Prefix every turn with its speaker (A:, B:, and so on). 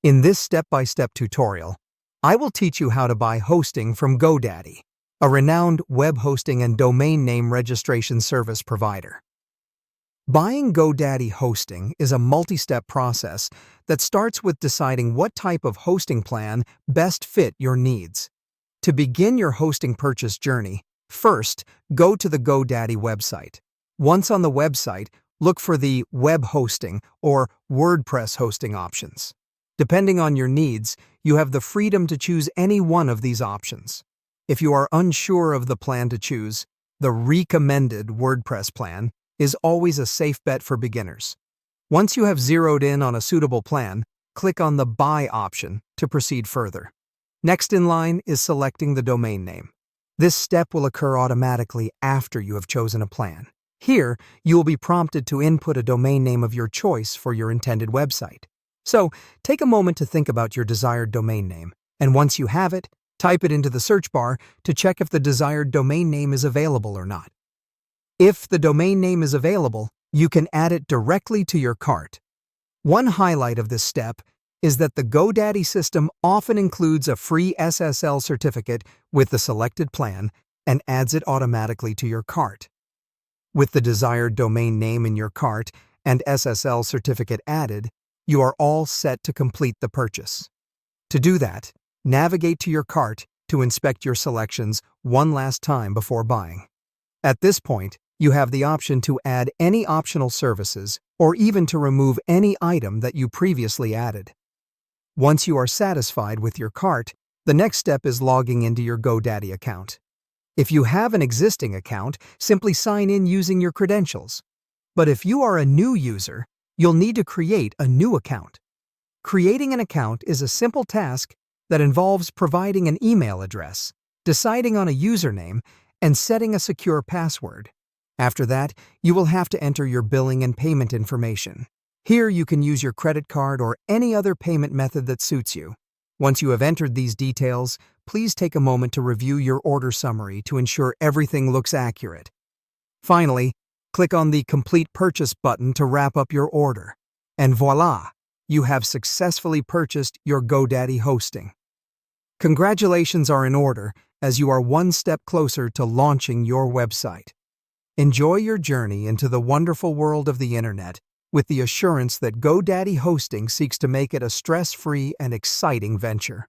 A: In this step-by-step tutorial, I will teach you how to buy hosting from GoDaddy, a renowned web hosting and domain name registration service provider. Buying GoDaddy hosting is a multi-step process that starts with deciding what type of hosting plan best fit your needs. To begin your hosting purchase journey, first, go to the GoDaddy website. Once on the website, look for the web hosting or WordPress hosting options. Depending on your needs, you have the freedom to choose any one of these options. If you are unsure of the plan to choose, the recommended WordPress plan is always a safe bet for beginners. Once you have zeroed in on a suitable plan, click on the Buy option to proceed further. Next in line is selecting the domain name. This step will occur automatically after you have chosen a plan. Here, you will be prompted to input a domain name of your choice for your intended website. So, take a moment to think about your desired domain name, and once you have it, type it into the search bar to check if the desired domain name is available or not. If the domain name is available, you can add it directly to your cart. One highlight of this step is that the GoDaddy system often includes a free SSL certificate with the selected plan and adds it automatically to your cart. With the desired domain name in your cart and SSL certificate added, you are all set to complete the purchase. To do that, navigate to your cart to inspect your selections one last time before buying. At this point, you have the option to add any optional services or even to remove any item that you previously added. Once you are satisfied with your cart, the next step is logging into your GoDaddy account. If you have an existing account, simply sign in using your credentials. But if you are a new user, you'll need to create a new account. Creating an account is a simple task that involves providing an email address, deciding on a username, and setting a secure password. After that, you will have to enter your billing and payment information. Here you can use your credit card or any other payment method that suits you. Once you have entered these details, please take a moment to review your order summary to ensure everything looks accurate. Finally, click on the Complete Purchase button to wrap up your order. And voila! You have successfully purchased your GoDaddy hosting. Congratulations are in order, as you are one step closer to launching your website. Enjoy your journey into the wonderful world of the internet with the assurance that GoDaddy hosting seeks to make it a stress-free and exciting venture.